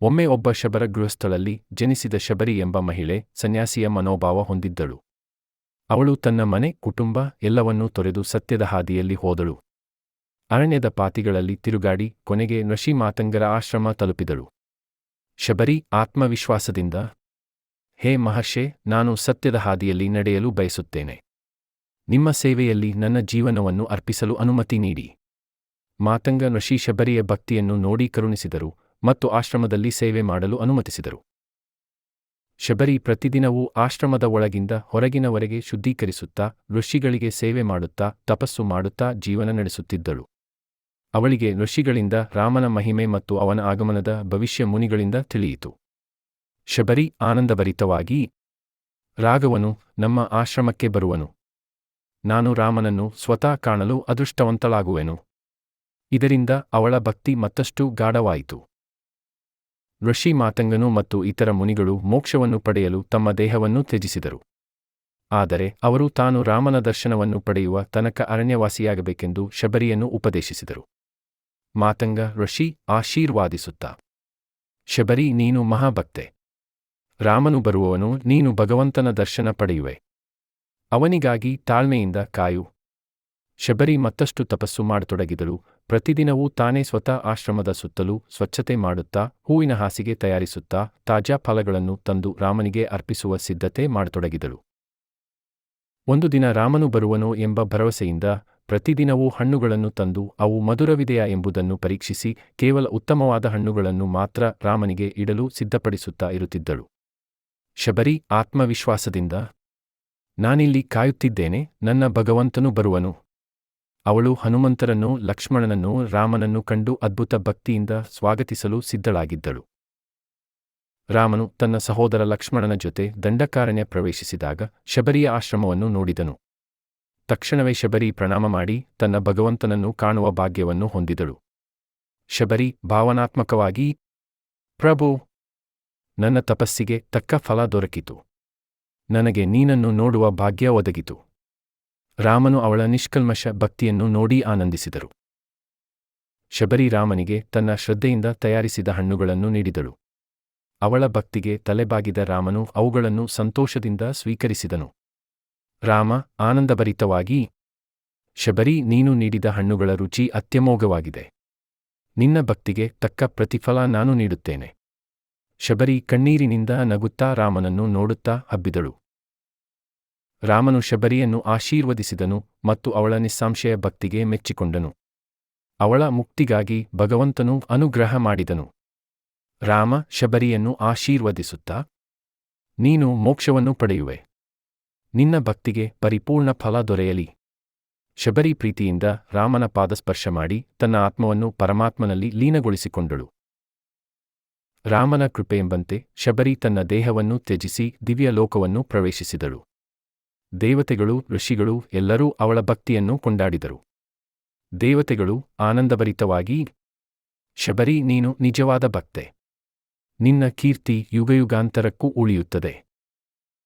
ಒಮ್ಮೆ ಒಬ್ಬ ಶಬರ ಗೃಹಸ್ಥಳಲ್ಲಿ ಜನಿಸಿದ ಶಬರಿ ಎಂಬ ಮಹಿಳೆ ಸನ್ಯಾಸಿಯ ಮನೋಭಾವ ಹೊಂದಿದ್ದಳು. ಅವಳು ತನ್ನ ಮನೆ, ಕುಟುಂಬ ಎಲ್ಲವನ್ನೂ ತೊರೆದು ಸತ್ಯದ ಹಾದಿಯಲ್ಲಿ ಹೋದಳು. ಅರಣ್ಯದ ಪಾತಿಗಳಲ್ಲಿ ತಿರುಗಾಡಿ ಕೊನೆಗೆ ಋಷಿ ಮಾತಂಗರ ಆಶ್ರಮ ತಲುಪಿದಳು. ಶಬರಿ ಆತ್ಮವಿಶ್ವಾಸದಿಂದ, ಹೇ ಮಹರ್ಷೆ, ನಾನು ಸತ್ಯದ ಹಾದಿಯಲ್ಲಿ ನಡೆಯಲು ಬಯಸುತ್ತೇನೆ. ನಿಮ್ಮ ಸೇವೆಯಲ್ಲಿ ನನ್ನ ಜೀವನವನ್ನು ಅರ್ಪಿಸಲು ಅನುಮತಿ ನೀಡಿ. ಮಾತಂಗ ಋಷಿ ಶಬರಿಯ ಭಕ್ತಿಯನ್ನು ನೋಡಿ ಕರುಣಿಸಿದರು ಮತ್ತು ಆಶ್ರಮದಲ್ಲಿ ಸೇವೆ ಮಾಡಲು ಅನುಮತಿಸಿದರು. ಶಬರಿ ಪ್ರತಿದಿನವೂ ಆಶ್ರಮದ ಒಳಗಿಂದ ಹೊರಗಿನವರೆಗೆ ಶುದ್ಧೀಕರಿಸುತ್ತಾ, ಋಷಿಗಳಿಗೆ ಸೇವೆ ಮಾಡುತ್ತಾ, ತಪಸ್ಸು ಮಾಡುತ್ತಾ ಜೀವನ ನಡೆಸುತ್ತಿದ್ದಳು. ಅವಳಿಗೆ ಋಷಿಗಳಿಂದ ರಾಮನ ಮಹಿಮೆ ಮತ್ತು ಅವನ ಆಗಮನದ ಭವಿಷ್ಯ ಮುನಿಗಳಿಂದ ತಿಳಿಯಿತು. ಶಬರಿ ಆನಂದಭರಿತವಾಗಿ, ರಾಘವನು ನಮ್ಮ ಆಶ್ರಮಕ್ಕೆ ಬರುವನು. ನಾನು ರಾಮನನ್ನು ಸ್ವತಃ ಕಾಣಲು ಅದೃಷ್ಟವಂತಳಾಗುವೆನು. ಇದರಿಂದ ಅವಳ ಭಕ್ತಿ ಮತ್ತಷ್ಟು ಗಾಢವಾಯಿತು. ಋಷಿ ಮಾತಂಗನು ಮತ್ತು ಇತರ ಮುನಿಗಳು ಮೋಕ್ಷವನ್ನು ಪಡೆಯಲು ತಮ್ಮ ದೇಹವನ್ನು ತ್ಯಜಿಸಿದರು. ಆದರೆ ಅವರು ತಾನು ರಾಮನ ದರ್ಶನವನ್ನು ಪಡೆಯುವ ತನಕ ಅರಣ್ಯವಾಸಿಯಾಗಬೇಕೆಂದು ಶಬರಿಯನ್ನು ಉಪದೇಶಿಸಿದರು. ಮಾತಂಗ ಋಷಿ ಆಶೀರ್ವಾದಿಸುತ್ತಾ, ಶಬರಿ, ನೀನು ಮಹಾಭಕ್ತೆ. ರಾಮನು ಬರುವವನು, ನೀನು ಭಗವಂತನ ದರ್ಶನ ಪಡೆಯುವೆ. ಅವನಿಗಾಗಿ ತಾಳ್ಮೆಯಿಂದ ಕಾಯು. ಶಬರಿ ಮತ್ತಷ್ಟು ತಪಸ್ಸು ಮಾಡತೊಡಗಿದಳು. ಪ್ರತಿದಿನವೂ ತಾನೇ ಸ್ವತಃ ಆಶ್ರಮದ ಸುತ್ತಲೂ ಸ್ವಚ್ಛತೆ ಮಾಡುತ್ತಾ, ಹೂವಿನ ಹಾಸಿಗೆ ತಯಾರಿಸುತ್ತಾ, ತಾಜಾ ಫಲಗಳನ್ನು ತಂದು ರಾಮನಿಗೆ ಅರ್ಪಿಸುವ ಸಿದ್ಧತೆ ಮಾಡತೊಡಗಿದಳು. ಒಂದು ದಿನ ರಾಮನು ಬರುವನೋ ಎಂಬ ಭರವಸೆಯಿಂದ ಪ್ರತಿದಿನವೂ ಹಣ್ಣುಗಳನ್ನು ತಂದು ಅವು ಮಧುರವಿದೆಯಾ ಎಂಬುದನ್ನು ಪರೀಕ್ಷಿಸಿ ಕೇವಲ ಉತ್ತಮವಾದ ಹಣ್ಣುಗಳನ್ನು ಮಾತ್ರ ರಾಮನಿಗೆ ಇಡಲು ಸಿದ್ಧಪಡಿಸುತ್ತಾ ಇರುತ್ತಿದ್ದಳು. ಶಬರಿ ಆತ್ಮವಿಶ್ವಾಸದಿಂದ, ನಾನಿಲ್ಲಿ ಕಾಯುತ್ತಿದ್ದೇನೆ, ನನ್ನ ಭಗವಂತನು ಬರುವನು. ಅವಳು ಹನುಮಂತರನ್ನೂ ಲಕ್ಷ್ಮಣನನ್ನೂ ರಾಮನನ್ನು ಕಂಡು ಅದ್ಭುತ ಭಕ್ತಿಯಿಂದ ಸ್ವಾಗತಿಸಲು ಸಿದ್ಧಳಾಗಿದ್ದಳು. ರಾಮನು ತನ್ನ ಸಹೋದರ ಲಕ್ಷ್ಮಣನ ಜೊತೆ ದಂಡಕಾರಣ್ಯ ಪ್ರವೇಶಿಸಿದಾಗ ಶಬರಿಯ ಆಶ್ರಮವನ್ನು ನೋಡಿದನು. ತಕ್ಷಣವೇ ಶಬರಿ ಪ್ರಣಾಮ ಮಾಡಿ ತನ್ನ ಭಗವಂತನನ್ನು ಕಾಣುವ ಭಾಗ್ಯವನ್ನು ಹೊಂದಿದಳು. ಶಬರಿ ಭಾವನಾತ್ಮಕವಾಗಿ, ಪ್ರಭು, ನನ್ನ ತಪಸ್ಸಿಗೆ ತಕ್ಕ ಫಲ ದೊರಕಿತು. ನನಗೆ ನೀನನ್ನು ನೋಡುವ ಭಾಗ್ಯ ಒದಗಿತು. ರಾಮನು ಅವಳ ನಿಷ್ಕಲ್ಮಶ ಭಕ್ತಿಯನ್ನು ನೋಡಿ ಆನಂದಿಸಿದರು. ಶಬರಿ ರಾಮನಿಗೆ ತನ್ನ ಶ್ರದ್ಧೆಯಿಂದ ತಯಾರಿಸಿದ ಹಣ್ಣುಗಳನ್ನು ನೀಡಿದಳು. ಅವಳ ಭಕ್ತಿಗೆ ತಲೆಬಾಗಿದ ರಾಮನು ಅವುಗಳನ್ನು ಸಂತೋಷದಿಂದ ಸ್ವೀಕರಿಸಿದನು. ರಾಮ ಆನಂದಭರಿತವಾಗಿ, ಶಬರಿ, ನೀನು ನೀಡಿದ ಹಣ್ಣುಗಳ ರುಚಿ ಅತ್ಯಮೋಘವಾಗಿದೆ. ನಿನ್ನ ಭಕ್ತಿಗೆ ತಕ್ಕ ಪ್ರತಿಫಲ ನಾನು ನೀಡುತ್ತೇನೆ. ಶಬರಿ ಕಣ್ಣೀರಿನಿಂದ ನಗುತ್ತಾ ರಾಮನನ್ನು ನೋಡುತ್ತಾ ಹಬ್ಬಿದಳು. ರಾಮನು ಶಬರಿಯನ್ನು ಆಶೀರ್ವದಿಸಿದನು ಮತ್ತು ಅವಳ ನಿಸ್ಸಂಶಯ ಭಕ್ತಿಗೆ ಮೆಚ್ಚಿಕೊಂಡನು. ಅವಳ ಮುಕ್ತಿಗಾಗಿ ಭಗವಂತನು ಅನುಗ್ರಹ ಮಾಡಿದನು. ರಾಮ ಶಬರಿಯನ್ನು ಆಶೀರ್ವದಿಸುತ್ತಾ, ನೀನು ಮೋಕ್ಷವನ್ನು ಪಡೆಯುವೆ. ನಿನ್ನ ಭಕ್ತಿಗೆ ಪರಿಪೂರ್ಣ ಫಲ ದೊರೆಯಲಿ. ಶಬರಿ ಪ್ರೀತಿಯಿಂದ ರಾಮನ ಪಾದಸ್ಪರ್ಶ ಮಾಡಿ ತನ್ನ ಆತ್ಮವನ್ನು ಪರಮಾತ್ಮನಲ್ಲಿ ಲೀನಗೊಳಿಸಿಕೊಂಡಳು. ರಾಮನ ಕೃಪೆಯೆಂಬಂತೆ ಶಬರಿ ತನ್ನ ದೇಹವನ್ನು ತ್ಯಜಿಸಿ ದಿವ್ಯ ಲೋಕವನ್ನು ಪ್ರವೇಶಿಸಿದಳು. ದೇವತೆಗಳು, ಋಷಿಗಳು ಎಲ್ಲರೂ ಅವಳ ಭಕ್ತಿಯನ್ನು ಕೊಂಡಾಡಿದರು. ದೇವತೆಗಳು ಆನಂದಭರಿತವಾಗಿ, ಶಬರಿ, ನೀನು ನಿಜವಾದ ಭಕ್ತೆ. ನಿನ್ನ ಕೀರ್ತಿ ಯುಗಯುಗಾಂತರಕ್ಕೂ ಉಳಿಯುತ್ತದೆ.